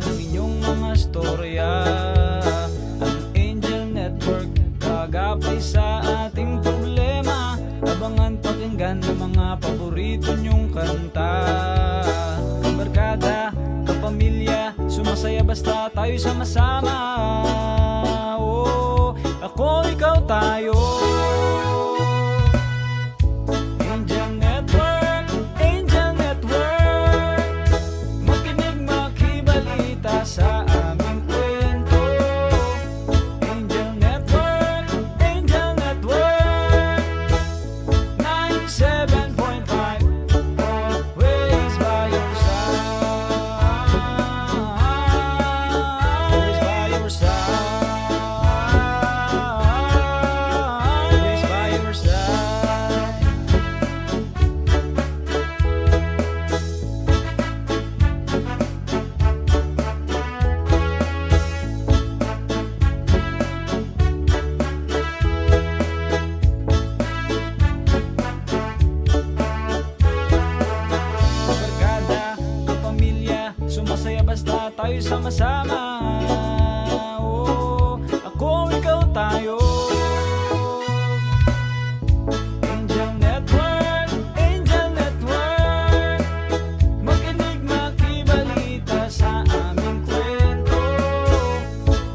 ang inyong mga storya. Ang Angel Network, kagapay sa ating problema. Abangan pakinggan ng mga paborito nyong kanta. Kabarkada, kapamilya, sumasaya basta tayo sama-sama. Oh, ako, ikaw, tayo. Angel Network, Angel Network, makinig, makibalita sa aming kwento. Angel Network, Angel Network, 97.5, always by your side. Always by your side. Always by your side. Barkada, kapamilya, sumasaya basta tayo sama-sama. Oh, ako, ikaw, tayo. Angel Network, Angel Network, makinig, makibalita sa aming kwento.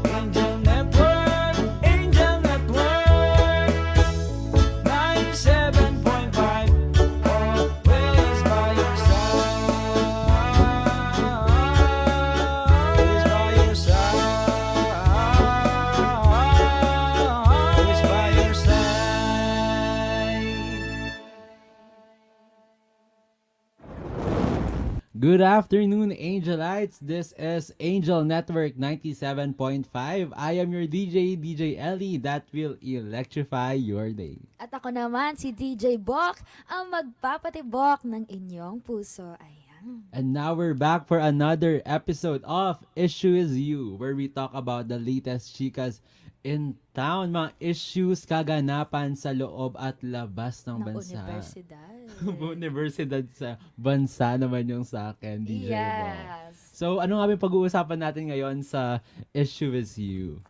Angel Network, Angel Network, 97.5, always by your side. Always by your side. Always by your side. Good afternoon, Angelites. This is Angel Network 97.5. I am your DJ Ellie, that will electrify your day. At ako naman si DJ Bok, ang magpapatibok ng inyong puso. Ayan. And now we're back for another episode of Issue is You, where we talk about the latest chikas in town, mga issues, kaganapan sa loob at labas ng Ng bansa. universidad. Universidad sa bansa naman yung sa akin, DJ Bok. Yes. So, ano nga ba yung pag-uusapan natin ngayon sa Issue is You?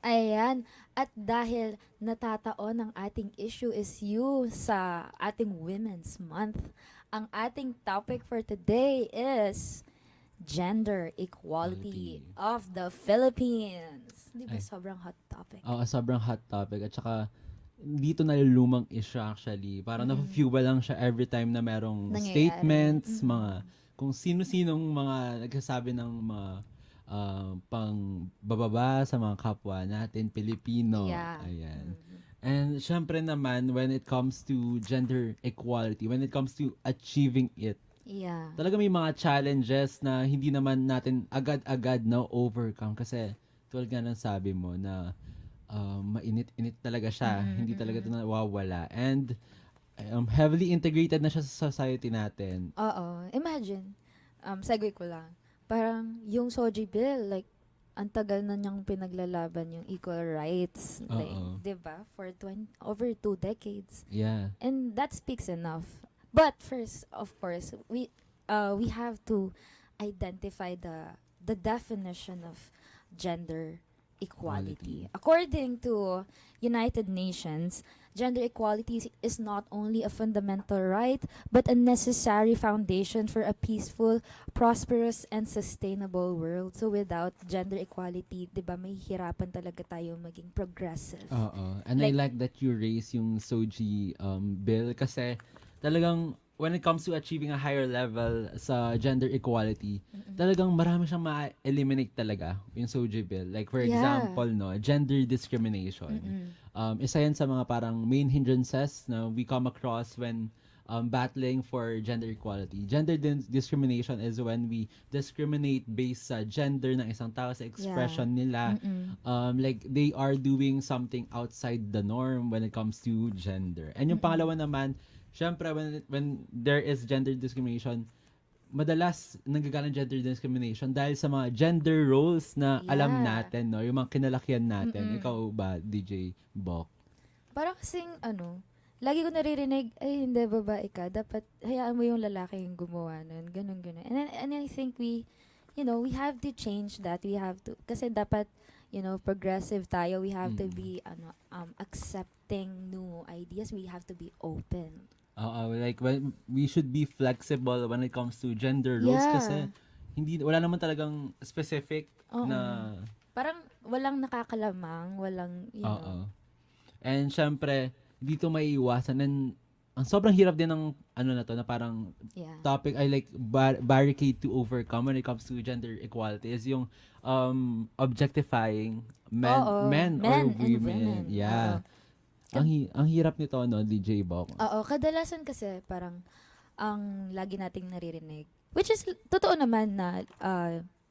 Ayan. At dahil natataon ang ating issue is you sa ating Women's Month, ang ating topic for today is gender equality of the Philippines. Di ba Ay. sobrang hot topic? Oo, sobrang hot topic. At saka, dito nalulumang issue actually. Parang na-fuel lang siya every time na merong Nangyayari. statements, mga, kung sino-sinong mga nagsasabi ng mga pang bababa sa mga kapwa natin, Pilipino. Yeah. Ayan. And syempre naman, when it comes to gender equality, when it comes to achieving it, Yeah. talaga may mga challenges na hindi naman natin agad-agad na overcome kasi tulad nga ng sabi mo na mainit-init talaga siya. Hindi talaga ito nawawala. And heavily integrated na siya sa society natin. Oo. Imagine, segue ko lang. Parang yung Soji Bill, like, ang tagal na niyang pinaglalaban yung equal rights. Like, Oo. 'di ba? For over 2 decades. Yeah. And that speaks enough. But first, of course, we have to identify the definition of gender equality. According to United Nations, gender equality is not only a fundamental right, but a necessary foundation for a peaceful, prosperous, and sustainable world. So without gender equality, 'di ba, may hirapan talaga tayo maging progressive. Oo. And I like that you raise yung Soji bill kasi talagang when it comes to achieving a higher level sa gender equality, talagang marami siyang ma-eliminate talaga yung Soji bill. Like for Yeah. example, no, gender discrimination. Isa yan sa mga parang main hindrances na we come across when battling for gender equality. Gender discrimination is when we discriminate based sa gender ng isang tao, sa expression nila. Like they are doing something outside the norm when it comes to gender. And yung pangalawa naman, syempre when there is gender discrimination, madalas nanggagaling gender discrimination dahil sa mga gender roles na alam natin, no? Yung mga kinalakihan natin. Ikaw ba, DJ Bok? Parang kasing, lagi ko naririnig, ay, hindi, babae ka. Dapat, hayaan mo yung lalaki yung gumawa nun. Ganun. And I think we we have to change that. We have to, kasi dapat, progressive tayo. We have to Mm. be, accepting new ideas. We have to be open. Like when we should be flexible when it comes to gender roles kasi wala naman talagang specific Oo. na Parang walang nakakalamang, walang, oo. And syempre, dito may iwasan and ang sobrang hirap din ng ano na to na parang yeah. topic I like barricade to overcome when it comes to gender equality is yung objectifying men Oo, men or men and women. women. Yeah. Oo. Ang hirap nito no, DJ Bok. Oo, kadalasan kasi parang ang lagi nating naririnig, which is totoo naman na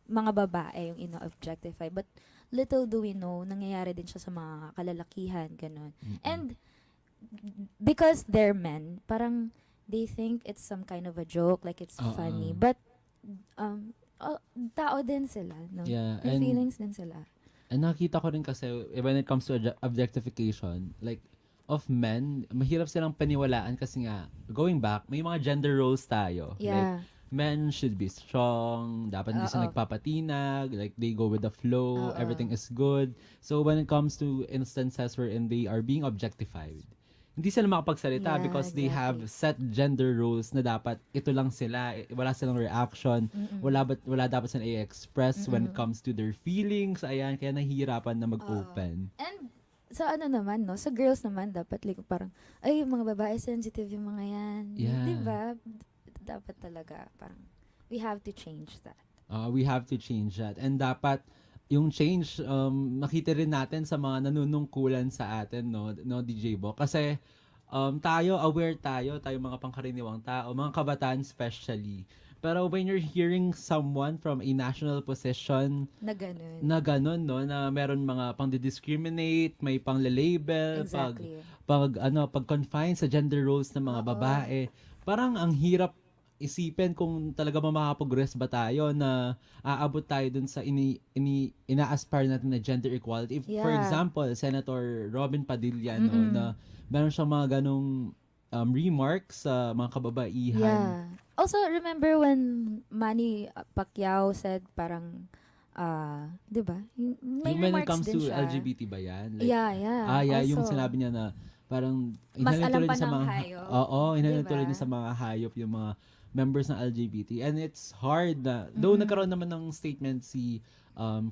mga babae yung ino-objectify, but little do we know, nangyayari din siya sa mga kalalakihan, ganun. Mm-mm. And because they're men, parang they think it's some kind of a joke, like it's Oo. funny, but tao din sila, no? Yeah, May and feelings din sila. And nakita ko rin kasi when it comes to objectification, like of men, mahirap silang paniwalaan kasi nga, going back, may mga gender roles tayo. Like, Yeah. men should be strong, dapat hindi sila Oo. nagpapatinag, like they go with the flow, Oo. everything is good. So when it comes to instances wherein they are being objectified, hindi sila makapagsalita Yeah, because they have exactly. set gender roles na dapat ito lang sila, wala silang reaction, Mm-mm. wala dapat sila i-express when it Mm-mm. comes to their feelings, ayan, kaya nahihirapan na mag-open. And sa ano naman, no? Sa girls naman, dapat like parang, ay, yung mga babae, sensitive yung mga yan. Yeah. Diba? Dapat talaga, parang, we have to change that. We have to change that. And dapat, yung change, makita rin natin sa mga nanunungkulan sa atin, no DJ Bo? Kasi, aware tayo mga pangkaraniwang tao, mga kabataan especially. Pero when you're hearing someone from a national position Na ganun. na ganun, no, na meron mga pang-discriminate, may pang-label, Exactly. pag-confine sa gender roles ng mga Oo. babae, parang ang hirap isipin kung talaga makakapag-progress ba tayo na aabot tayo dun sa ina-aspire natin na gender equality. If, for Yeah. example, Senator Robin Padilla, no, Mm-mm. na meron siyang mga ganong remarks sa mga kababaihan. Yeah. Also, remember when Manny Pacquiao said parang, di ba? May Yung when it remarks comes din to siya. LGBT ba yan? Like, Yeah. yung Also, sinabi niya na parang Mas alam inhalin pa sa ng mga hayop. Oo, inhalin Diba? tuloy niya sa mga hayop yung mga members ng LGBT, and it's hard na though Mhm. nagkaroon naman ng statement si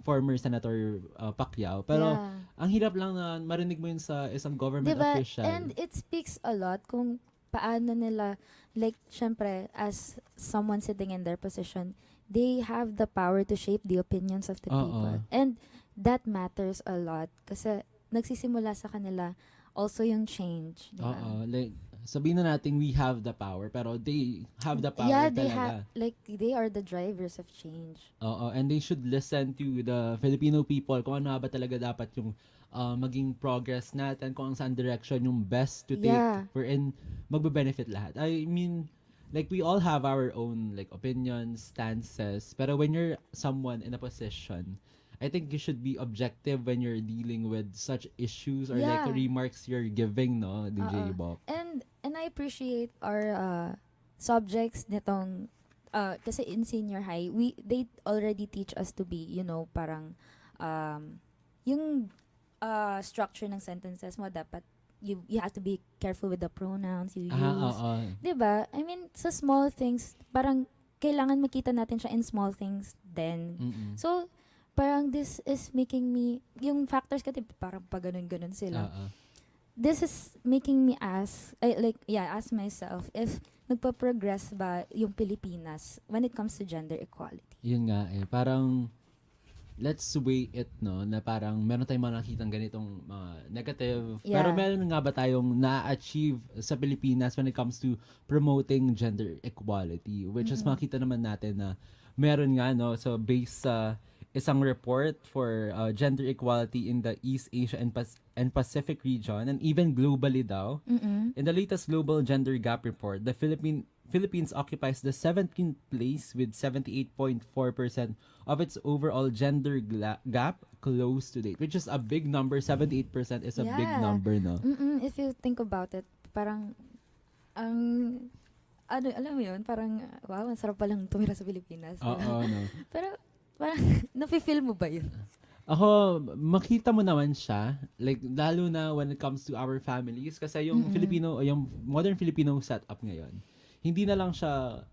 former Senator Pacquiao, pero yeah. ang hirap lang na marinig mo yun sa isang government Diba? official. And it speaks a lot kung paano nila, like, syempre, as someone sitting in their position, they have the power to shape the opinions of the Oo. people. And that matters a lot kasi nagsisimula sa kanila also yung change. Diba? Oo, like sabihin na natin we have the power, pero they have the power Yeah, talaga. they are the drivers of change. Oo, and they should listen to the Filipino people kung ano ba talaga dapat yung maging progress natin, kung saan direction yung best to take, Yeah. wherein magbe-benefit lahat. I mean, like we all have our own like opinions, stances, pero when you're someone in a position, I think you should be objective when you're dealing with such issues or like Yeah. remarks you're giving, no, DJ Oo. Bok. And I appreciate our subjects nitong kasi in senior high, they already teach us to be, parang yung structure ng sentences mo dapat you have to be careful with the pronouns you use. Oo. 'Di ba? I mean, sa small things, parang kailangan makita natin siya in small things then. Mm-mm. So, parang this is making me, yung factors kasi parang pa ganun-ganun sila. Oo. This is making me ask myself if nagpa-progress ba yung Pilipinas when it comes to gender equality. Yun nga parang let's weigh it, no, na parang meron tayong mga nakitang ganitong mga negative, Yeah. pero meron nga ba tayong na-achieve sa Pilipinas when it comes to promoting gender equality, which is makita naman natin na meron nga, no, so based sa isang report for gender equality in the East Asia and Pacific region and even globally daw. Mm-mm. In the latest Global Gender Gap Report, the Philippines occupies the 17th place with 78.4% of its overall gender gap closed to date, which is a big number. 78% is a big Yeah. number, no? If you think about it, parang alam mo yun, parang wow, ang sarap palang tumira sa Pilipinas. diba? Oo, no. Pero Parang, nafe-feel mo ba yun? Ako, makita mo naman siya, like, lalo na when it comes to our families, kasi yung yung modern Filipino setup ngayon, hindi na lang siya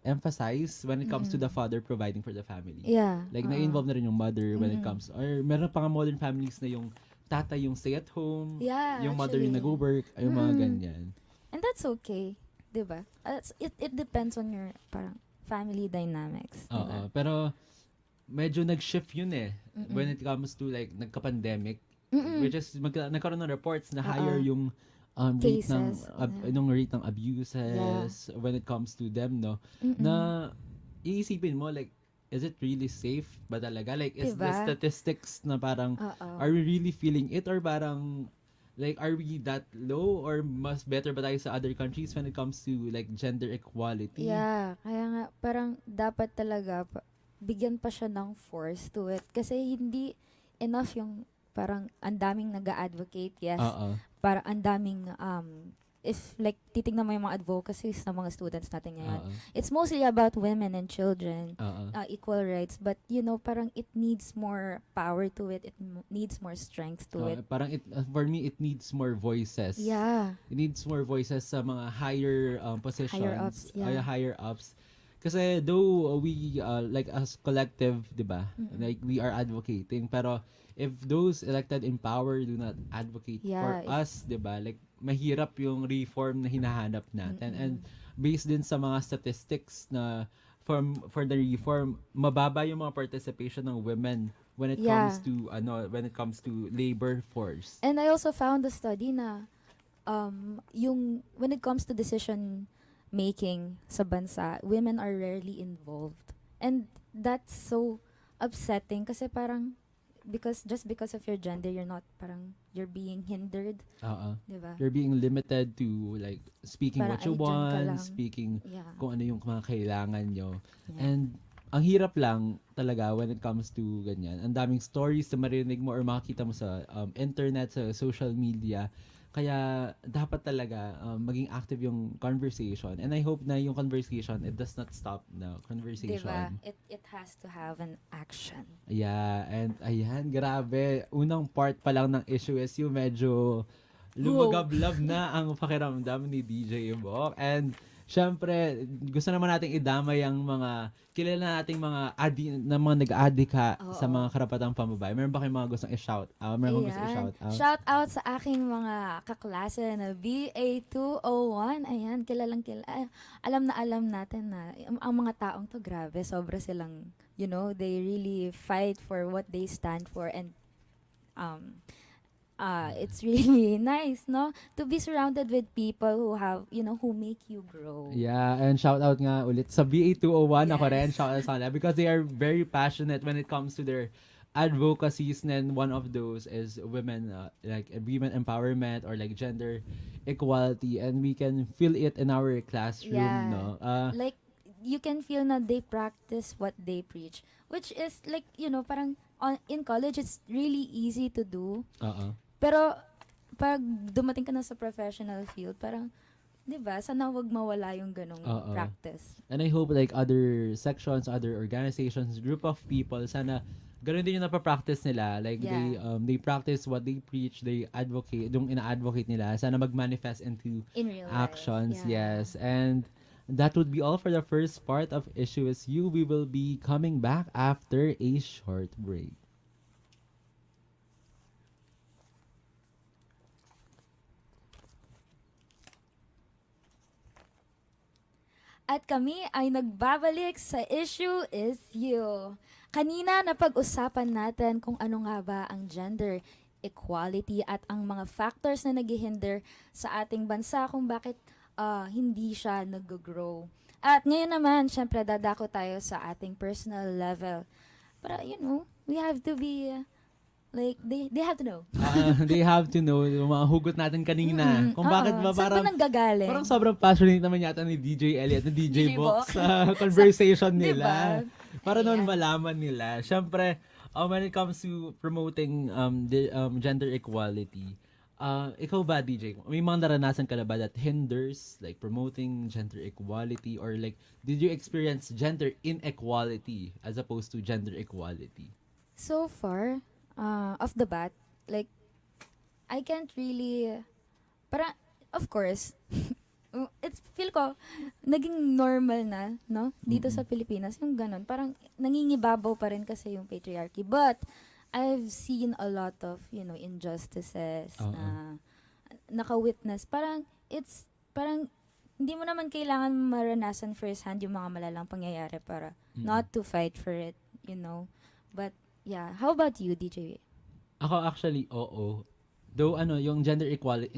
emphasize when it comes to the father providing for the family. Yeah. Like, na-involve na rin yung mother when it comes, or meron pa nga modern families na yung tatay yung stay at home, Yeah, yung mother yung actually. nag-work, yung mga ganyan. And that's okay. Diba? It depends on your parang family dynamics. Oo, Diba? pero medyo nag-shift yun when it comes to like nagka-pandemic, which is nagkaroon ng reports na higher yung rate ng Cases, nung rate ng abuses when it comes to them, no, na iisipin mo like, is it really safe ba talaga, like is the Diba? statistics na parang Oo. are we really feeling it, or parang like are we that low, or mas better ba tayo sa other countries when it comes to like gender equality? Yeah, kaya nga parang dapat talaga bigyan pa siya ng force to it kasi hindi enough yung parang ang daming nag-advocate, yes. Oo. Parang ang daming if like titingnan mo yung mga advocacies ng mga students natin ngayon. Oo. It's mostly about women and children, Oo. equal rights, but parang it needs more power to it. It needs more strength to it. Parang for me, it needs more voices. Yeah. It needs more voices sa mga higher positions. Higher-ups, yeah. Higher ups. Kasi though we, like as collective, di ba? Like we are advocating. Pero if those elected in power do not advocate for us, di ba? Like mahirap yung reform na hinahanap natin. And based din sa mga statistics na for the reform, mababa yung mga participation ng women when it comes to labor force. And I also found a study na yung when it comes to decision making sa bansa, women are rarely involved. And that's so upsetting kasi parang just because of your gender, you're being hindered, diba? You're being limited to like speaking Parang, what you "Ay, dyan ka want, lang." speaking Yeah. kung ano yung mga kailangan nyo. Yeah. And ang hirap lang talaga when it comes to ganyan. Ang daming stories na marinig mo or makikita mo sa internet, sa social media. Kaya dapat talaga maging active yung conversation. And I hope na yung conversation, it does not stop na conversation. Diba? It has to have an action. Yeah, and ayan, grabe. Unang part pa lang ng issue is yung medyo lumagablab na ang pakiramdam ni DJ Bok. And syempre, gusto naman nating idamay ang mga kilala nating mga nag-adika sa mga karapatang pambabae. Meron ba kayong mga gustong i-shout out? Meron gusto i-shout out? Shout out sa aking mga kaklase na BA201. Ayan, alam na alam natin na ang mga taong to, grabe, sobra silang, they really fight for what they stand for, and it's really nice, no? To be surrounded with people who have, who make you grow. Yeah, and shout out nga ulit sa BA201 ako Yes. rin, shout out sa kanila because they are very passionate when it comes to their advocacies, and one of those is women, like women empowerment or like gender equality, and we can feel it in our classroom, Yeah. no? Like, you can feel na they practice what they preach, which is like, parang in college, it's really easy to do. Pero, pag dumating ka na sa professional field, parang, di ba, sana wag mawala yung ganong practice. And I hope like other sections, other organizations, group of people, sana ganun din yung napapractice nila. Like they practice what they preach, they advocate, yung ina-advocate nila, sana mag-manifest into In real actions. life. Yeah. Yes. And that would be all for the first part of Issue Is You. We will be coming back after a short break. At kami ay nagbabalik sa Issue Is You. Kanina napag-usapan natin kung ano nga ba ang gender equality at ang mga factors na naghihinder sa ating bansa kung bakit hindi siya nag-grow. At ngayon naman, syempre dadako tayo sa ating personal level. Para, we have to be, they have to know. They have to know yung mga hugot natin kanina. Kung bakit ba Saan parang ba nanggagaling? parang sobrang passionate naman yata ni DJ Elliot, ni DJ DJ Box Box. sa conversation nila. Diba? Para noon Ayan. malaman nila. Siyempre, when it comes to promoting gender equality, ikaw ba, DJ? May mga naranasan ka na ba that hinders like promoting gender equality, or like did you experience gender inequality as opposed to gender equality? So far, off the bat, like, I can't really, para, of course, feel ko, naging normal na, no? Dito sa Pilipinas, yung ganun. Parang nangingibabaw pa rin kasi yung patriarchy. But, I've seen a lot of, injustices na naka-witness. Parang, parang, hindi mo naman kailangan maranasan firsthand yung mga malalang pangyayari para not to fight for it, But, yeah. How about you, DJ? Ako actually, oo. Though yung gender inequality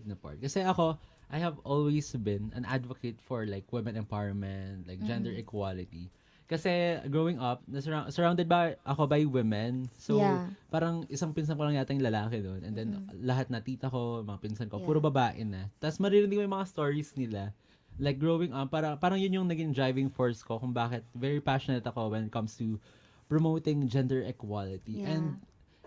na part. Kasi ako, I have always been an advocate for like women empowerment, like gender equality. Kasi growing up, surrounded ako by women. So, Yeah. parang isang pinsan ko lang yata yung lalaki doon. And then, lahat na tita ko, mga pinsan ko, Yeah. puro babae na. Tapos maririnig mo yung mga stories nila. Like growing up, parang yun yung naging driving force ko kung bakit very passionate ako when it comes to promoting gender equality. Yeah. And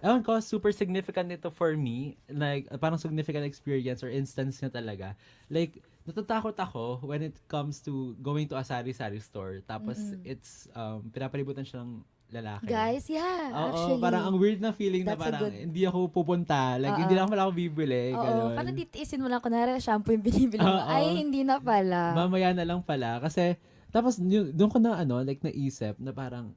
ewan ko, super significant nito for me. Like, parang significant experience or instance na talaga. Like, natatakot ako when it comes to going to a sari-sari store. Tapos, it's, pinapalibutan siya ng lalaki. Guys, yeah, Oo, actually. parang ang weird na feeling na That's a parang good- hindi ako pupunta. Like, hindi lang pala ako bibili. Oo, ganun. parang titiisin mo lang, kunwari, shampoo yung binibili mo. Oo. Ay, hindi na pala. Mamaya na lang pala. Kasi, tapos, doon ko na, like, naisip na parang,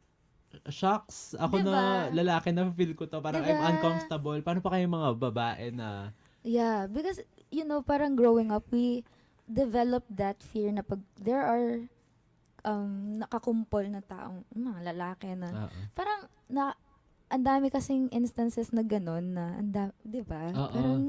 shocks, ako Diba? na lalaki na feel ko to. Parang Diba? I'm uncomfortable. Paano pa kayo mga babae na Yeah, because, parang growing up, we develop that fear na pag there are nakakumpol na taong, mga lalaki na, Oo. parang, ang dami kasing instances na gano'n na, di ba? Oo. Parang,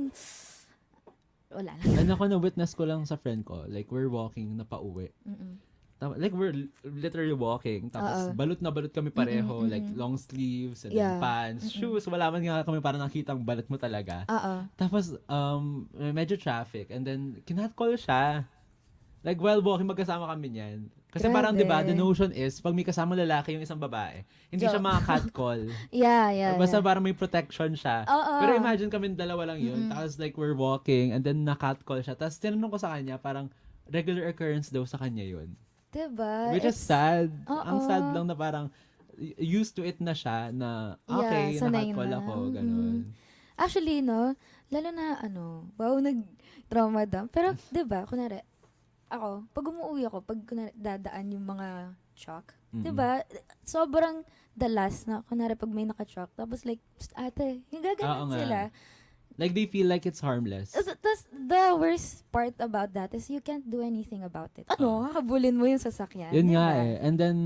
wala lang. And ako na-witness ko lang sa friend ko. Like, we're walking na pauwi. Mm-mm. Like, we're literally walking. Tapos, Oo. balot na balot kami pareho. Mm-mm, Like, mm-mm. long sleeves, and Yeah. then pants, shoes. Wala man nga kami parang nakitang balot mo talaga. Oo. Tapos, medyo traffic. And then, kinat-call siya. Like, while walking, magkasama kami niyan. Kasi parang, di ba, the Grabe. notion is, pag may kasama lalaki yung isang babae, hindi siya Joke. mga-catcall. Yeah. Basta yeah. parang may protection siya. Oo. Pero imagine kami dalawa lang yun. Tapos like we're walking and then na-catcall siya. Tapos tinanong ko sa kanya, parang regular occurrence daw sa kanya yun. Diba? Which is sad. Oo. Ang sad lang na parang used to it na siya na okay, sanay na-catcall na. ako. Ganun. Actually, no, lalo na, wow, nag-trauma dump. Pero, di ba, kunwari, ako, pag umuwi ako, pag kunwari, dadaan yung mga truck, di ba, sobrang dalas na, kunwari, pag may naka-truck, tapos like, "Psst, ate, yung Oo gaganon nga. sila. Like they feel like it's harmless. Tapos, the worst part about that is you can't do anything about it. Habulin mo yung sasakyan. Yun di nga ba? eh. And then,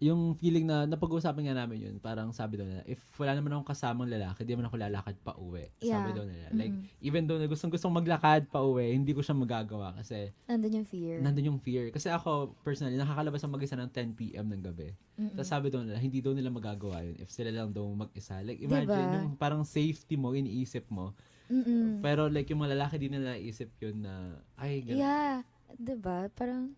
yung feeling na napag-uusapan nga namin yun, parang sabi daw nila, if wala naman akong kasamang lalaki, di man ako lalakad pa uwi. Sabi Yeah. daw nila. Like, even though na gustong maglakad pa uwi, hindi ko siya magagawa kasi Nandun yung fear. nandun yung fear. Kasi ako, personally, nakakalabas ang mag-isa ng 10 p.m. ng gabi. Tapos sabi daw nila, hindi daw nila magagawa yun if sila lang daw mag-isa. Like, imagine, Diba? yung parang safety mo, iniisip mo. Pero like, yung mga lalaki, di nila naisip yun na, ay, ganun. Yeah. Diba? Parang,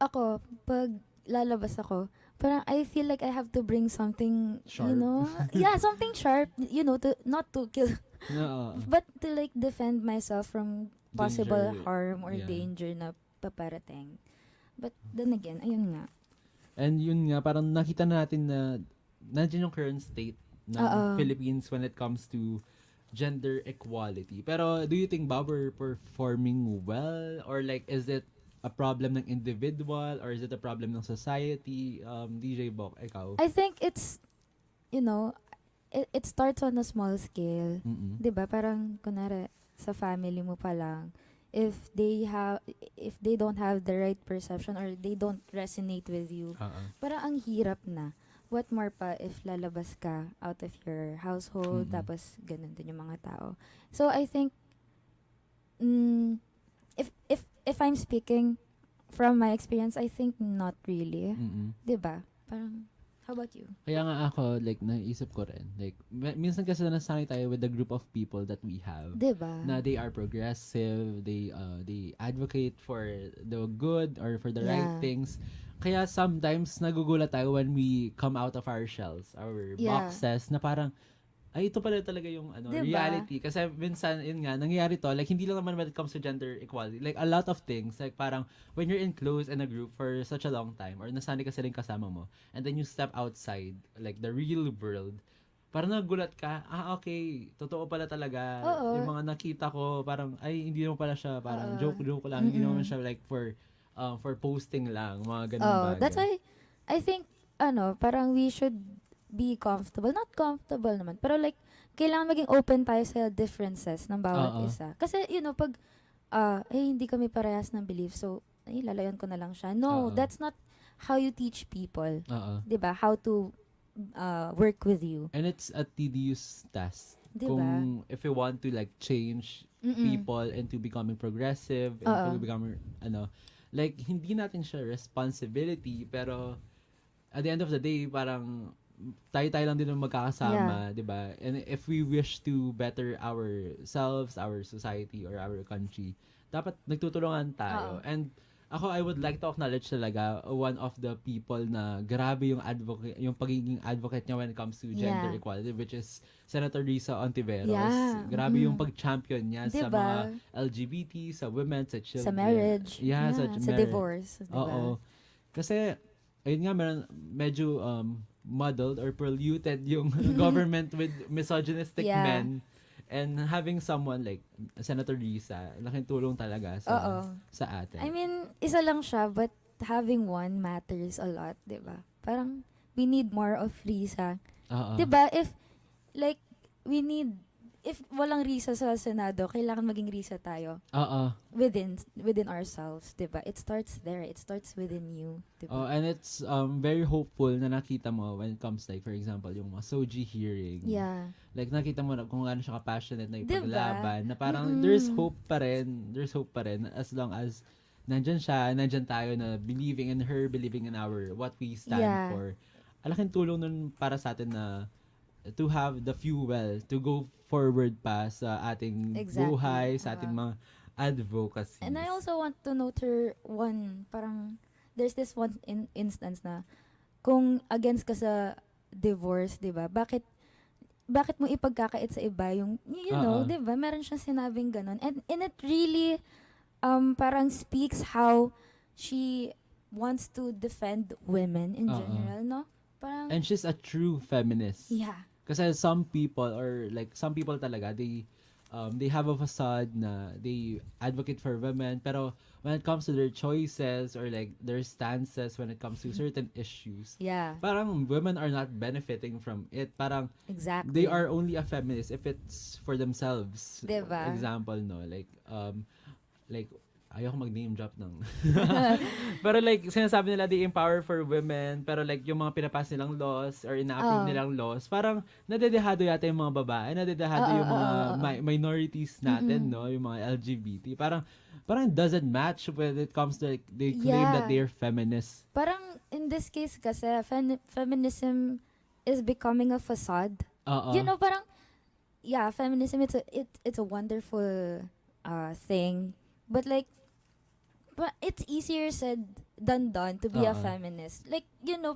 ako, pag lalabas ako, parang I feel like I have to bring something, Sharp. yeah, something sharp, to, not to kill, Oo. but to like defend myself from possible Danger. harm or Yeah. danger na paparating. But then again, ayun nga. And yun nga, parang nakita natin na nandiyan yung current state ng Oo. Philippines when it comes to gender equality. Pero do you think ba we're performing well? Or like, is it a problem ng individual? Or is it a problem ng society? DJ Bok, ikaw? I think it's, it starts on a small scale. Mm-mm. 'Di ba? Parang kunwari sa family mo pa lang, if they don't have the right perception or they don't resonate with you, Oo. parang ang hirap na. What more pa if lalabas ka out of your household, Mm-mm. tapos ganun din yung mga tao. So I think if I'm speaking from my experience, I think not really. Mm-mm. 'Di ba? Parang how about you? Kaya nga ako, like, naisip ko rin. Like, minsan kasi nasanay tayo with the group of people that we have. 'Di ba? Na they are progressive, they advocate for the good or for the right Yeah. things. Kaya sometimes nagugulat tayo when we come out of our shells, our Yeah. boxes, na parang ay, ito pala talaga yung Diba? reality. Kasi minsan, yun nga, nangyayari to, like, hindi lang naman when it comes to gender equality. Like, a lot of things, like, parang, when you're in close in a group for such a long time, or nasanay ka silang kasama mo, and then you step outside, like, the real world, parang nagulat ka, okay, totoo pala talaga. Oo. Yung mga nakita ko, parang, ay, hindi naman pala siya, parang, Oo. joke lang, hindi naman siya, like, for posting lang, mga ganun bagay. That's why, I think, parang we should be comfortable. Not comfortable naman, pero like, kailangan maging open tayo sa differences ng bawat Oo. isa. Kasi, pag, hindi kami parehas ng belief, so, lalayon ko na lang siya. No, Oo. that's not how you teach people. Oo. 'Di ba? How to work with you. And it's a tedious task. 'Di ba? Kung if you want to like change people into becoming progressive, into becoming like hindi natin siya responsibility, pero at the end of the day parang tayo lang din ang magkakasama, 'di ba? And if we wish to better ourselves, our society or our country, dapat nagtutulungan tayo. And ako, I would like to acknowledge talaga one of the people na grabe yung pagiging advocate niya when it comes to gender equality, which is Senator Risa Ontiveros. Yeah. Grabe yung pag-champion niya sa Diba? mga LGBT, sa women, sa children. Sa marriage. Yeah, sa sa divorce. 'Di ba? Oo. Kasi, ayun nga, medyo muddled or polluted yung government with misogynistic Yeah. men. And having someone like Senator Risa, laking tulong talaga sa atin. I mean, isa lang siya, but having one matters a lot, 'di ba? Parang we need more of Risa. Oo. 'Di ba? If walang Risa sa Senado, kailangan maging Risa tayo Oo. within ourselves, 'di ba? It starts there. It starts within you, 'di Oh, ba? and it's very hopeful na nakita mo when it comes like for example yung mga Soji hearing. Yeah. Like nakita mo na kung gaano siya ka-passionate na Diba? ipaglaban, na parang there's hope pa rin as long as nandyan tayo na believing in her, believing in what we stand Yeah. for. Alaking tulong nun para sa atin na to have the fuel to go forward pa sa ating Exactly. buhay, sa ating mga advocacy. And I also want to note her parang there's this one instance na kung against ka sa divorce, 'di ba? Bakit mo ipagkakait sa iba yung Oo. 'di ba? Meron siyang sinabing ganun. And it really parang speaks how she wants to defend women in Oo. general, no? Parang And she's a true feminist. yeah. Kasi some people talaga, they have a facade na they advocate for women, pero when it comes to their choices or like their stances when it comes to certain issues, Yeah. parang women are not benefiting from it. Parang Exactly. they are only a feminist if it's for themselves. Diba? Example, no? Like ayoko mag-name drop ng pero like sinasabi nila they empower for women, pero like yung mga pinapas nilang laws or ina-approve Oo. nilang laws, parang nadedehado yata yung mga babae, nadedehado yung mga minorities natin, no, yung mga LGBT, parang doesn't match when it comes to like they claim that they're feminists. Parang in this case kasi feminism is becoming a facade. Oo. Parang feminism it's a wonderful thing, but it's easier said than done to be a Oo. feminist. Like,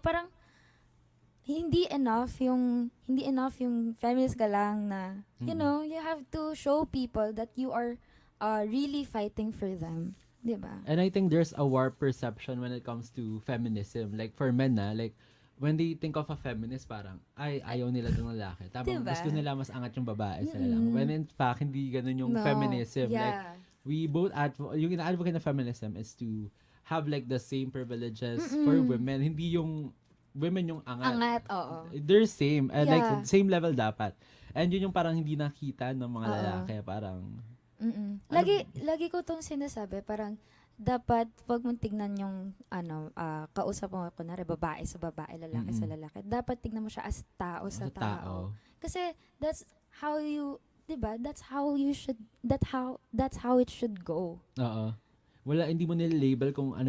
parang hindi enough yung feminist ka lang na you have to show people that you are really fighting for them, 'di ba? And I think there's a warped perception when it comes to feminism. Like for men like when they think of a feminist, parang ayaw nila ng lalaki. Tapos Diba? gusto nila mas angat yung babae sila lang. When in fact, hindi ganun yung No. feminism. Like Yeah. we both yung ina-advocate na feminism is to have like the same privileges for women. Hindi yung women yung Angat, oo. They're same. Yeah. Like same level dapat. And yun yung parang hindi nakita ng mga Oo. lalaki. Parang Lagi ko tong sinasabi, parang dapat wag mong tignan yung kausap mo kunwari babae sa babae, lalaki sa lalaki. Dapat tignan mo siya as tao sa tao. Kasi that's how you, 'di ba? That's how it should go. Oo. Hindi mo nilabel kung ano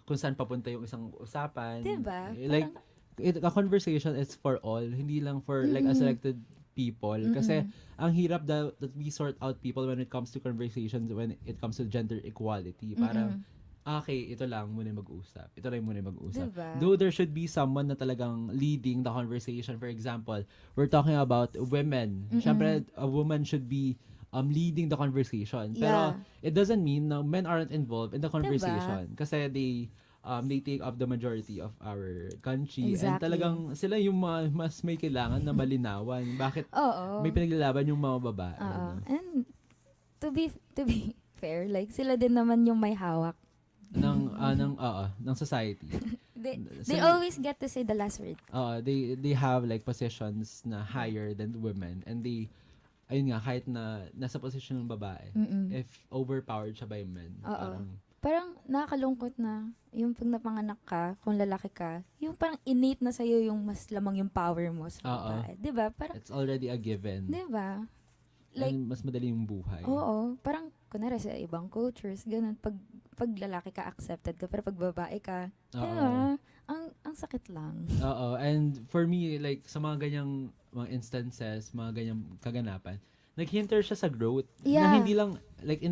kung saan papunta yung isang usapan. 'Di ba? Like, a conversation is for all, hindi lang for like a selected people. Kasi, ang hirap that we sort out people when it comes to conversations, when it comes to gender equality. Parang, okay, ito lang muna yung mag-usap. Ito lang muna yung mag-usap. Diba? Though there should be someone na talagang leading the conversation. For example, we're talking about women. Siyempre, a woman should be leading the conversation. Pero it doesn't mean na men aren't involved in the conversation. Kasi they take up the majority of our country. And Exactly. talagang sila yung mas may kailangan na malinawan. Bakit Oo. may pinaglalaban yung mga babae. Oo. no? And to be fair, like sila din naman yung may hawak. ng society. They Sila- always get to say the last word. They have like positions na higher than women, and ayun nga, kahit na nasa position ng babae, if overpowered siya by men, parang Parang nakakalungkot na yung pag napanganak ka, kung lalaki ka, yung parang innate na sa'yo yung mas lamang yung power mo sa babae. Diba? Parang, it's already a given. diba? Like, And mas madali yung buhay. oo. Parang, kunwari sa ibang cultures, ganun. Pag lalaki ka, accepted ka. Pero pag babae ka, diba? Ang sakit lang. Oo. And for me, like, sa mga ganyang mga instances, mga ganyang kaganapan, nag-hinter siya sa growth. Yeah. Na hindi lang, like,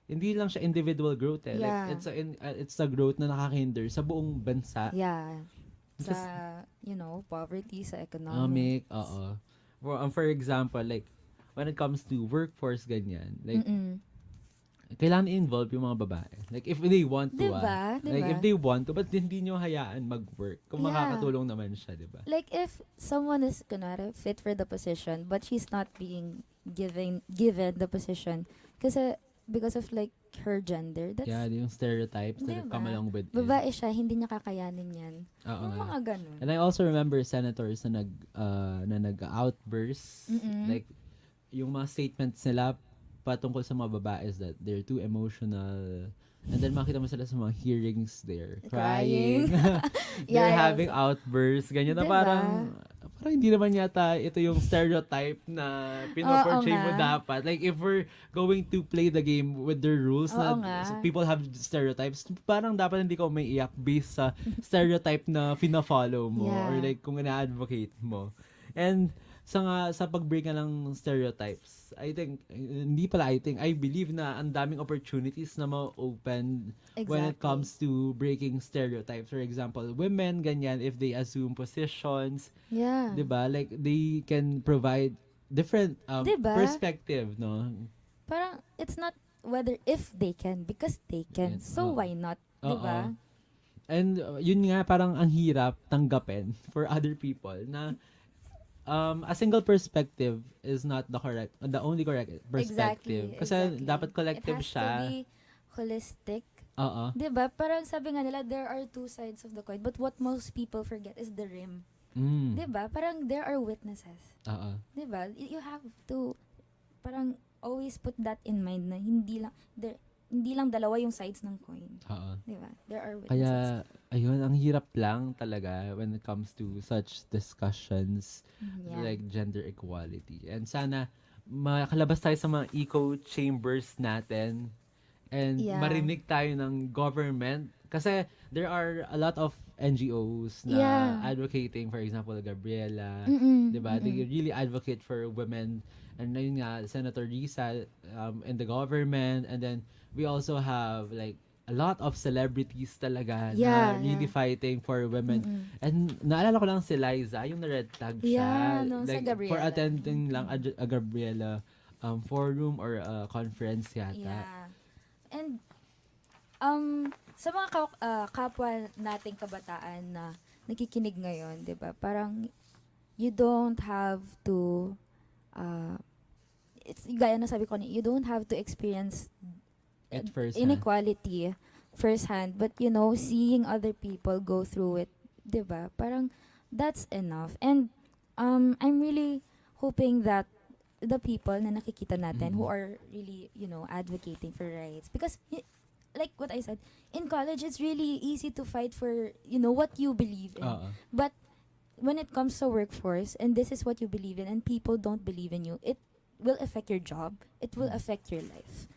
hindi lang siya individual growth eh. Yeah. Like, it's a growth na nakakahinder sa buong bansa. Yeah. Sa, Because- poverty, sa economic. Oo. For example, like, when it comes to workforce, ganyan, like, kailangan i-involve yung mga babae. Like, if they want to, Diba? like, if they want to, but hindi nyo hayaan mag-work kung Yeah. makakatulong naman siya, diba? Like, if someone is, kunwari, fit for the position, but she's not being given the position, because of, like, her gender, that's, Yeah, yung stereotypes that Diba? come along with it. babae siya, hindi niya kakayanin yan. Oo Yung nga. mga ganun. And I also remember senators na nag-outburst. Like, yung mga statements nila patungkol sa mga babae is that they're too emotional. And then makita mo sila sa mga hearings, they're crying. Yeah, They're I having also- outbursts. Ganyan na Diba? parang hindi naman yata ito yung stereotype na pinoportray mo nga. dapat. Like, if we're going to play the game with the rules Oo na nga. people have stereotypes, parang dapat hindi ka umiiyak based sa stereotype na fina-follow mo Yeah. or like kung ina-advocate mo. And sa pag-break nga ng stereotypes, I believe na ang daming opportunities na ma-open when it Exactly. comes to breaking stereotypes. For example, women, ganyan, if they assume positions, Yeah. 'di ba? Like, they can provide different Diba? perspective, no? Parang, it's not whether if they can, because they can. Yes, So, oo. why not? Oo. Diba? And yun nga, parang ang hirap tanggapin for other people na a single perspective is not the only correct perspective. Kasi dapat collective It has siya. to be holistic. Oo. Diba? Parang sabi nga nila, there are two sides of the coin. But what most people forget is the rim. Mm. Diba? Parang there are witnesses. Oo. Diba? You have to parang always put that in mind na hindi lang dalawa yung sides ng coin. Oo. Diba? There are witnesses. Kaya, ayun, ang hirap lang talaga when it comes to such discussions Yeah. like gender equality. And sana makalabas tayo sa mga echo chambers natin and Yeah. marinig tayo ng government. Kasi there are a lot of NGOs na Yeah. advocating, for example, Gabriela, Mm-mm. diba? They Mm-mm. really advocate for women. And yun nga, Senator Risa in the government. And then we also have like a lot of celebrities talaga Yeah, na really yeah. fighting for women. Mm-mm. And naalala ko lang si Liza, yung na-red tag Yeah, siya. no, sa like, Gabriela. for attending lang a Gabriela forum or a conference yata. Yeah. And sa mga kapwa nating kabataan na nakikinig ngayon, 'di ba? Parang you don't have to it's gaya na sabi ko kanina, you don't have to experience At first, inequality firsthand, but seeing other people go through it, 'di ba? Parang that's enough. And I'm really hoping that the people na nakikita natin who are really, advocating for rights, because like what I said, in college it's really easy to fight for what you believe in. But when it comes to workforce and this is what you believe in and people don't believe in you, it will affect your job, it will affect your life.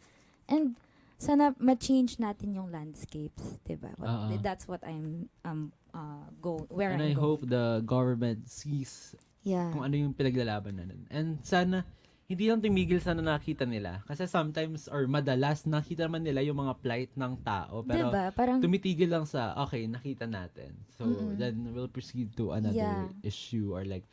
And sana ma-change natin yung landscapes, 'di ba? That's what I'm where And I I'm going. hope the government sees Yeah. kung ano yung pinaglalaban natin. And sana hindi lang tumigil sa nakita nila. Kasi sometimes or madalas nakita naman nila yung mga plight ng tao. Pero Diba? Parang, tumitigil lang sa, okay, nakita natin. So, Mm-mm. then we'll proceed to another Yeah. issue or like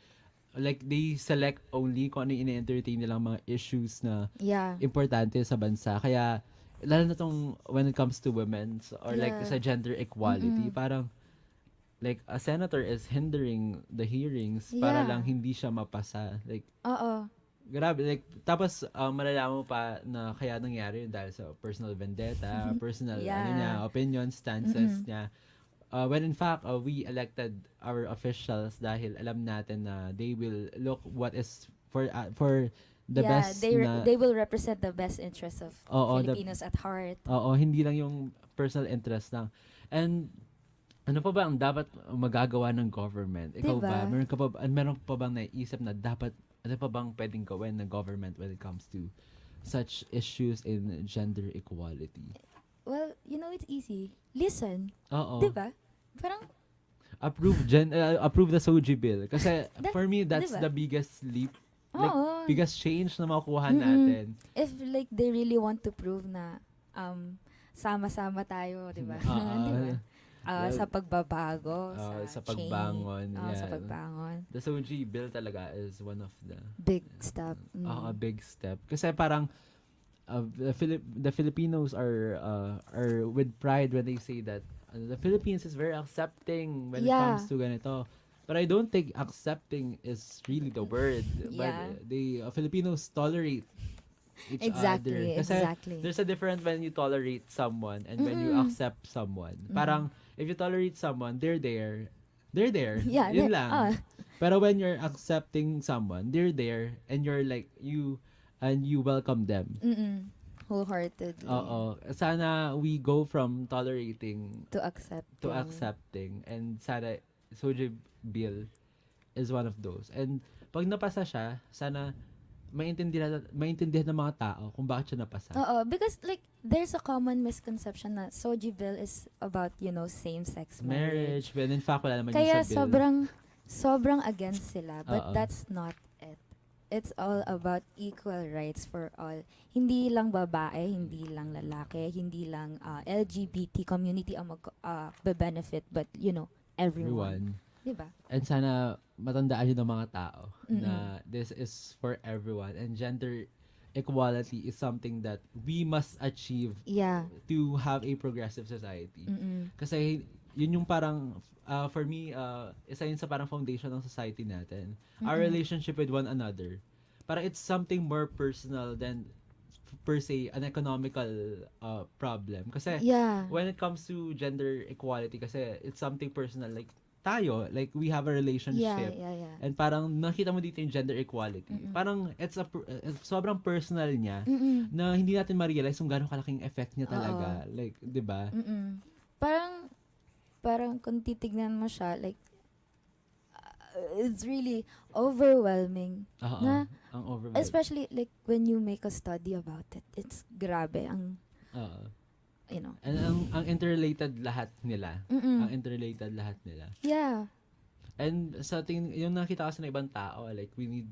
they select only kung ano yung ine-entertain nilang mga issues na yeah. importante sa bansa. Kaya, lalo na tong when it comes to women's or like Yeah. sa gender equality, Mm-mm. parang like a senator is hindering the hearings para Yeah. lang hindi siya mapasa. Like, Oo. grabe. Like, tapos, malalaman mo pa na kaya nangyari yun dahil sa personal vendetta, personal Yeah. ano niya, opinion, stances niya. When in fact, we elected our officials dahil alam natin na they will look what is for the yeah, best na they will represent the best interests of Oo, Filipinos at heart. Oo, hindi lang yung personal interest lang. And ano pa ba ang dapat magagawa ng government? Ikaw Diba? ba? Meron pa bang naisip na dapat ano pa bang pwedeng gawin ng government when it comes to such issues in gender equality? Well, it's easy. Listen. Oo. Diba? Parang, Approve the SOGI bill. Kasi for me, that's diba? the biggest leap. Like, oo. biggest change na makukuha Mm-mm. natin. If like they really want to prove na sama-sama tayo, diba? Diba? Well, Sa pagbabago, sa change. pagbangon. Sa Yeah. pagbangon. The SOGI bill talaga is one of the Big step. a big step. Kasi parang the Filipinos are with pride when they say that the Philippines is very accepting when it Yeah. comes to ganito. But I don't think accepting is really the word. Yeah. But the Filipinos tolerate each Exactly, other. Kasi exactly. there's a difference when you tolerate someone and when you Mm-mm. accept someone. Parang if you tolerate someone, they're there. They're there. Yeah, Yun they're- lang. Pero when you're accepting someone, they're there and you're like you welcome them. Wholeheartedly. Oo. Sana we go from tolerating To accept. to accepting and sana Soji bill is one of those. And pag napasa siya, sana maintindihan ng mga tao kung bakit siya napasa. Oo, because like there's a common misconception na Soji bill is about, same-sex marriage. When in fact wala naman Kaya yun sa bill. sobrang against sila, but Oo. that's not it. It's all about equal rights for all. Hindi lang babae, hindi lang lalaki, hindi lang LGBT community ang be-benefit, but everyone. Diba? And sana matandaan yun ng mga tao na this is for everyone and gender equality is something that we must achieve Yeah. to have a progressive society. Kasi yun yung parang for me isa yun sa parang foundation ng society natin. Our relationship with one another. Para it's something more personal than per se an economical problem. Kasi Yeah. when it comes to gender equality kasi it's something personal like tayo, like we have a relationship. Yeah. And parang nakita mo dito yung gender equality. Parang it's sobrang personal niya na hindi natin ma-realize kung gaano kalaking effect niya talaga. Like, 'di ba? Parang kung titignan mo siya, like, it's really overwhelming. Oo. Na, Ang overwhelming. especially, like, when you make a study about it. It's grabe. Oo. Mm. And ang interrelated lahat nila. Ang interrelated lahat nila. Yeah. And sa yung nakita kasi ng ibang tao, like, we need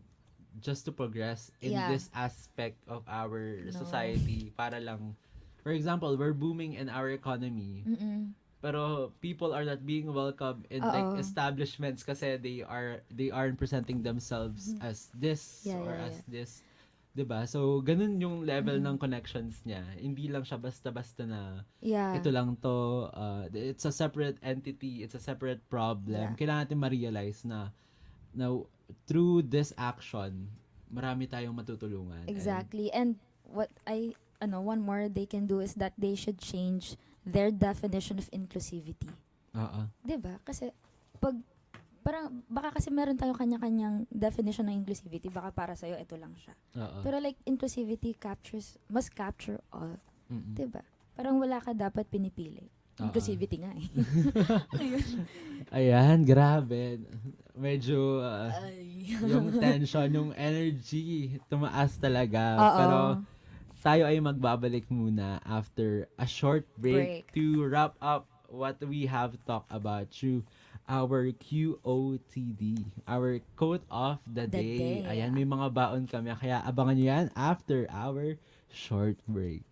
just to progress in Yeah. this aspect of our No. society para lang, for example, we're booming in our economy. Pero people are not being welcome in like Oo. establishments kasi they aren't presenting themselves as this Yeah, or yeah, as this. 'Di ba? So ganun yung level ng connections niya. Hindi lang siya basta-basta na Yeah. ito lang to, it's a separate entity, it's a separate problem. Yeah. Kailangan natin ma-realize na through this action, marami tayong matutulungan. Exactly. And what one more they can do is that they should change their definition of inclusivity. Oo. 'Di ba? Kasi parang baka kasi meron tayong kanya-kanyang definition ng inclusivity, baka para sa'yo ito lang siya. Oo. Pero like inclusivity must capture all. Mm-mm. 'Di ba? Parang wala ka dapat pinipili. Oo. Inclusivity nga eh. Ayan, grabe. Medyo Ay. yung tension, yung energy, tumaas talaga. Oo. Pero tayo ay magbabalik muna after a short break Break. to wrap up what we have talked about through our QOTD, our quote of the The day. day. Ayan, may mga baon kami. Kaya abangan nyo yan after our short break.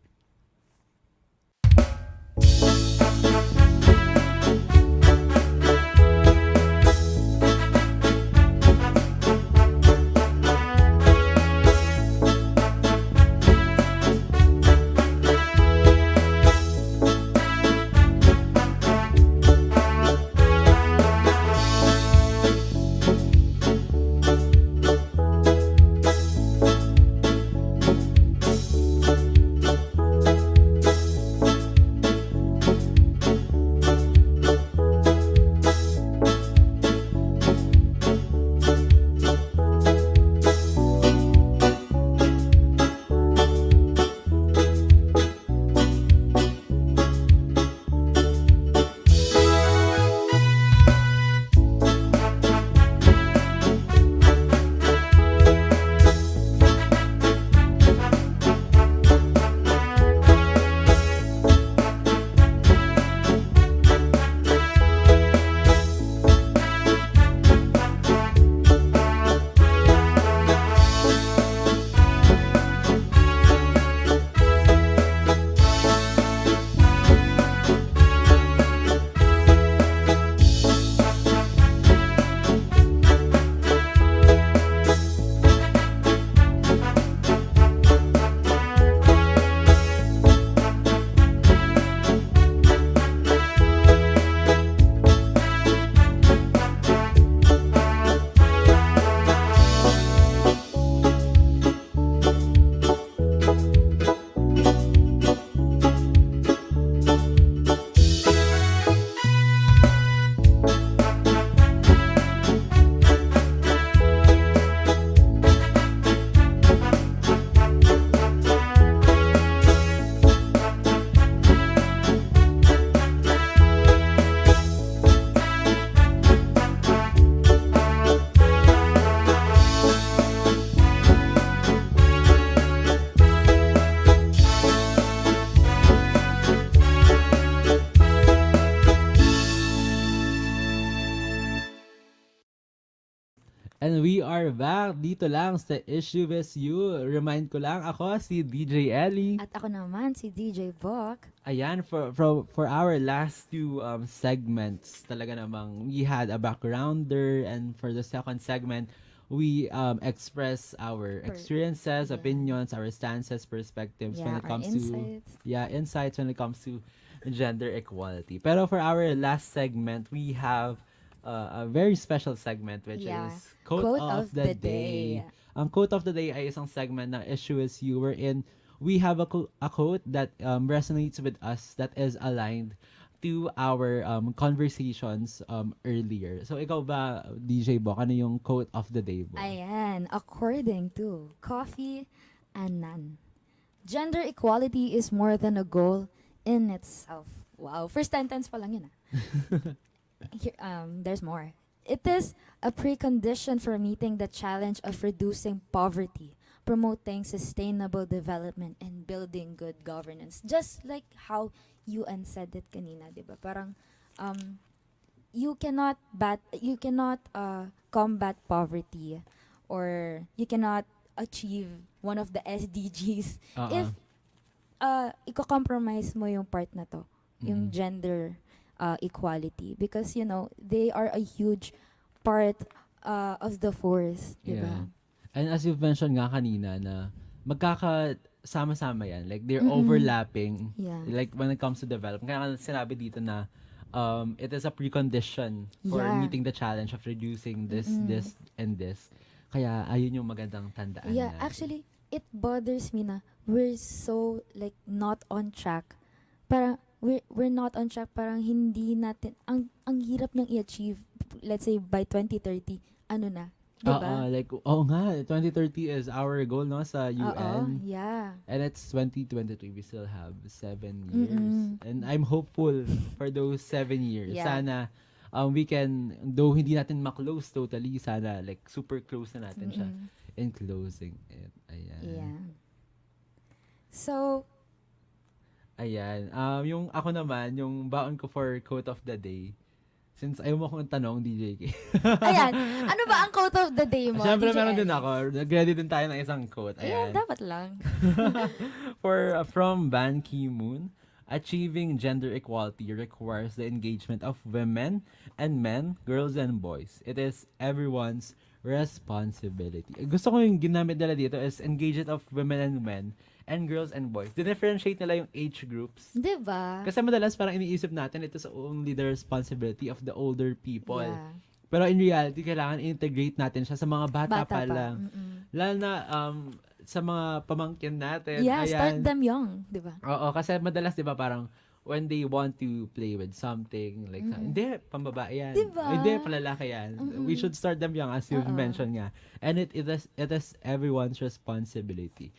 And we are back dito lang sa Issue with You. Remind ko lang, ako si DJ Ellie. At ako naman, si DJ Bok. Ayan, for our last two segments, talaga namang we had a backgrounder, and for the second segment, we express our experiences, yeah. opinions, our stances, perspectives when it comes to insights when it comes to gender equality. Pero for our last segment, we have a very special segment, which is Quote of the Day. Ang Quote of the Day ay isang segment ng Issue is You, wherein we have a quote that resonates with us, that is aligned to our conversations earlier. So ikaw ba, DJ Bok, ano yung Quote of the Day mo? Ayan, according to Coffee Annan, gender equality is more than a goal in itself. Wow, first sentence pa lang yun. Here, there's more. It is a precondition for meeting the challenge of reducing poverty, promoting sustainable development, and building good governance. Just like how UN said it kanina, di ba? Parang you cannot combat poverty, or you cannot achieve one of the SDGs if iko-compromise mo yung part na to, yung gender equality, because you know they are a huge part of the force, diba? And as you've mentioned nga kanina na magkakasama-sama yan, like they're overlapping, like when it comes to development. Kaya sinabi dito na it is a precondition for meeting the challenge of reducing this, this, and this. Kaya ayun yung magandang tandaan. Actually, it bothers me na we're so like not on track. Parang we're not on track, parang hindi natin, ang hirap nang i-achieve, let's say by 2030, ano na, diba? Like, nga, 2030 is our goal, no, sa UN. And it's 2023, we still have 7 years. And I'm hopeful for those 7 years. Sana, we can, though hindi natin ma-close totally, sana, like, super close na natin siya in closing it. Ayan. So, ayan. Yung ako naman, yung baon ko for quote of the day, since ayaw mo akong tanong, DJ K. Ayan, ano ba ang quote of the day mo? Siyempre, DJ meron din Eric? ako. Nag-ready din tayo ng isang quote. Ayan, Ayan. dapat lang. From Ban Ki-moon, achieving gender equality requires the engagement of women and men, girls and boys. It is everyone's responsibility. Gusto ko yung ginamit nila dito is engagement of women and men and girls and boys. Differentiate nila yung age groups. Diba? Kasi madalas parang iniisip natin it is only the responsibility of the older people. Yeah. Pero in reality, kailangan integrate natin siya sa mga bata, pa Bata pa. lang. Lalo na sa mga pamangkin natin. Yeah, start Ayan. them young, diba? Oo, kasi madalas 'di ba parang when they want to play with something like hindi pambabae yan. Diba? Hindi palalaki yan. We should start them young as you've Oo. mentioned nga. And it is everyone's responsibility.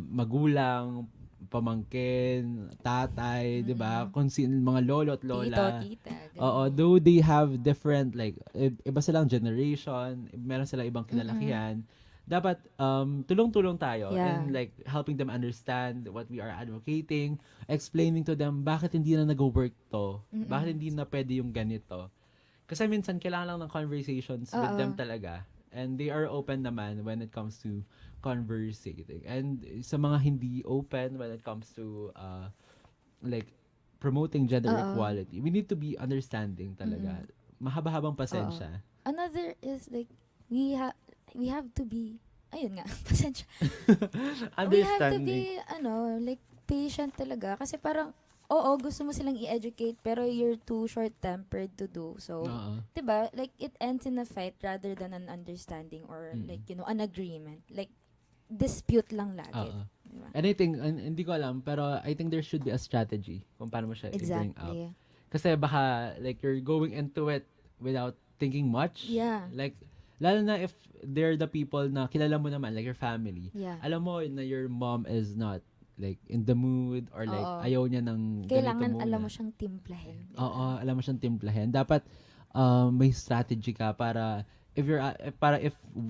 Magulang, pamangkin, tatay, 'di ba? Kung sino mga lolo at lola. Tito, tita. ganun. Oo, though they have different like iba silang generation, meron silang ibang kinalakihan. Dapat tulong-tulong tayo Yeah. and like helping them understand what we are advocating, explaining to them bakit hindi na nag-work to, bakit hindi na pwede yung ganito. Kasi minsan kailangan lang ng conversations with them talaga. And they are open naman when it comes to conversating. And sa mga hindi open when it comes to like promoting gender equality, we need to be understanding talaga. Mahaba-habang pasensya. Another is like, we have to be, ayun nga, pasensya. We have to Understanding. be, like, patient talaga. Kasi parang, oo, gusto mo silang i-educate, pero you're too short-tempered to do. So, Oo. diba, like, it ends in a fight rather than an understanding or, like, an agreement. Like, dispute lang lagi. Oo. Diba? And I think, hindi ko alam, pero I think there should be a strategy kung paano mo siya i-bring up. Exactly. Kasi baka, like, you're going into it without thinking much. Yeah. Like, lalo na if they're the people na kilala mo naman, like your family. Yeah. Alam mo na your mom is not, like, in the mood or like, Oo. ayaw niya ng Kailangan ganito muna. alam mo siyang timplahin. Diba? Oo, alam mo siyang timplahin. Dapat, may strategy ka para if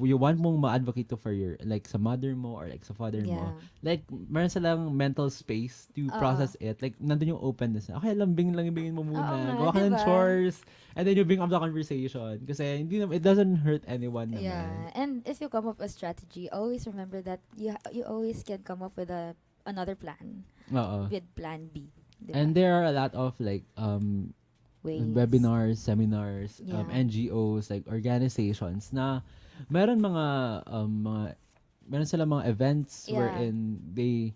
you want mong ma-advocate to for your like sa mother mo or like sa father mo, Yeah. like meron silang mental space to process it. Like nandun yung openness. Okay, lambingin mo muna. Oo nga, Gawa ka ng diba? chores and then you bring up the conversation kasi hindi it doesn't hurt anyone naman. Yeah, and if you come up with a strategy, always remember that you always can come up with another plan, Oo. with plan B. Diba? And there are a lot of like Ways. webinars, seminars, Yeah. NGOs, like organizations na meron meron silang mga events Yeah. wherein they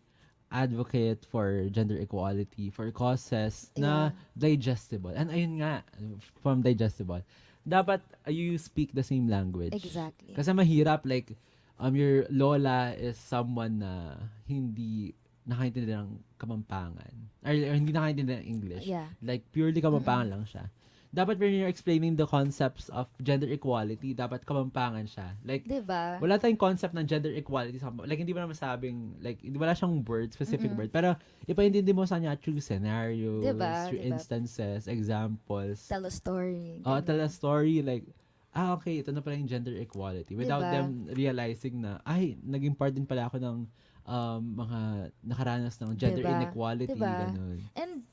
advocate for gender equality, for causes na digestible. And ayun nga, from digestible, dapat you speak the same language. Exactly. Kasi mahirap, like, your lola is someone na hindi nakaintindi ng Kamampangan. Or hindi nakaintindi ng English. Yeah. Like, purely Kamampangan lang siya. Dapat when you're explaining the concepts of gender equality, dapat Kamampangan siya. Like, Diba? wala tayong concept ng gender equality. Like, hindi mo naman sabing, like, wala siyang word, specific word. Pero, ipaintindi mo sa niya through scenarios, Diba? through Diba? instances, examples. Tell a story. Oh, ganun. tell a story, like, okay, ito na pala yung gender equality. Without Diba? them realizing na, ay, naging part din pala ako ng mga nakaranas ng gender Diba? inequality, Diba? ganun. And,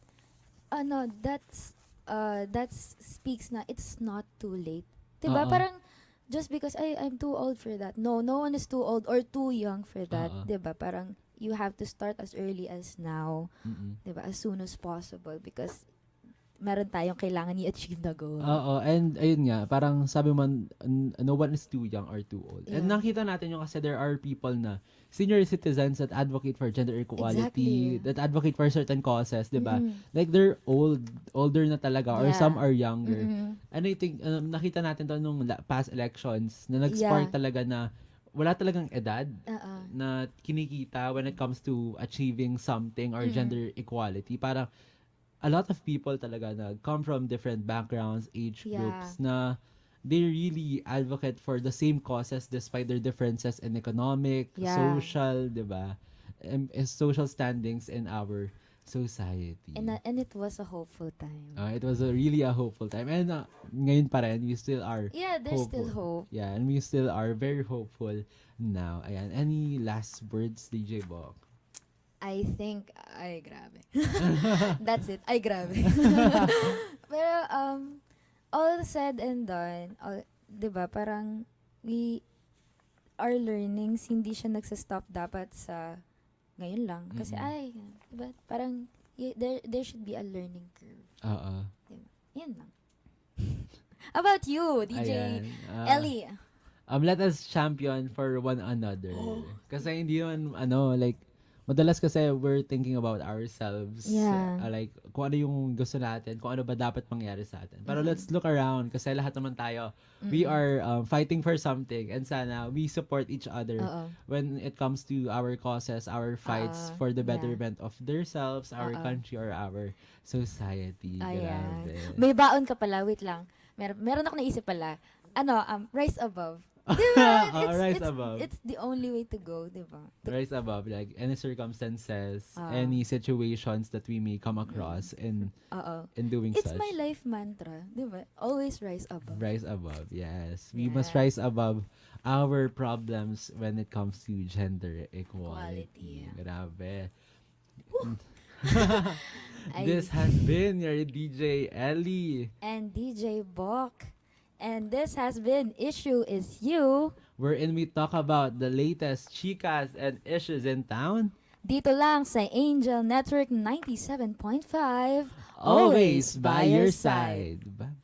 that speaks na it's not too late. Diba? Oo. Parang, just because I'm too old for that. No one is too old or too young for that. Oo. Diba? Parang, you have to start as early as now. Mm-mm. Diba? As soon as possible. Because, meron tayong kailangan i-achieve na goal. Oo, and ayun nga, parang sabi mo, no one is too young or too old. And Yeah. nakita natin yung kasi there are people na senior citizens that advocate for gender equality, Exactly. that advocate for certain causes, di ba? Mm-mm. Like they're older na talaga, or Yeah. some are younger. Mm-mm. And I think, nakita natin to nung past elections, na nag-spark Yeah. talaga na wala talagang edad Oo. na kinikita when it comes to achieving something or gender equality. Parang a lot of people talaga na come from different backgrounds, age Yeah. groups na they really advocate for the same causes despite their differences in economic, Yeah. social, 'di ba? Social standings in our society. And it was a hopeful time. It was really a hopeful time. And ngayon pa rin, we still are Yeah, there's hopeful. still hope. Yeah, and we still are very hopeful now. Ayan. Any last words, DJ Bok? I think, ay, grabe. That's it. Ay, grabe. Pero, all said and done, all, 'di ba, parang our learnings, hindi siya nagsa-stop dapat sa ngayon lang. Kasi, Mm-mm. 'di ba, parang, there should be a learning curve. Oo. Yan lang. About you, DJ Ayan. Ellie. Let us champion for one another. Oh. Kasi hindi naman, like, madalas kasi we're thinking about ourselves. Yeah. Like, kung ano yung gusto natin, kung ano ba dapat mangyari sa atin. Pero let's look around kasi lahat naman tayo, we are fighting for something and sana we support each other Oo. when it comes to our causes, our fights for the yeah. betterment of themselves, our Oo. country, or our society. Ayan. Grabe. May baon ka pala, wait lang. Meron ako naisip pala. Rise above. Diba? Rise above. It's the only way to go, diba? Rise above, like any circumstances, Ah. any situations that we may come across Oo. in doing It's such. my life mantra, diba? Always rise above. Rise above, yes. We Yes. must rise above our problems when it comes to gender equality. Equality. Grabe. Ay. This has been your DJ Ellie. And DJ Bok. And this has been Issue Is You. Wherein we talk about the latest chicas and issues in town. Dito lang sa Angel Network 97.5. Always by your side. Bye.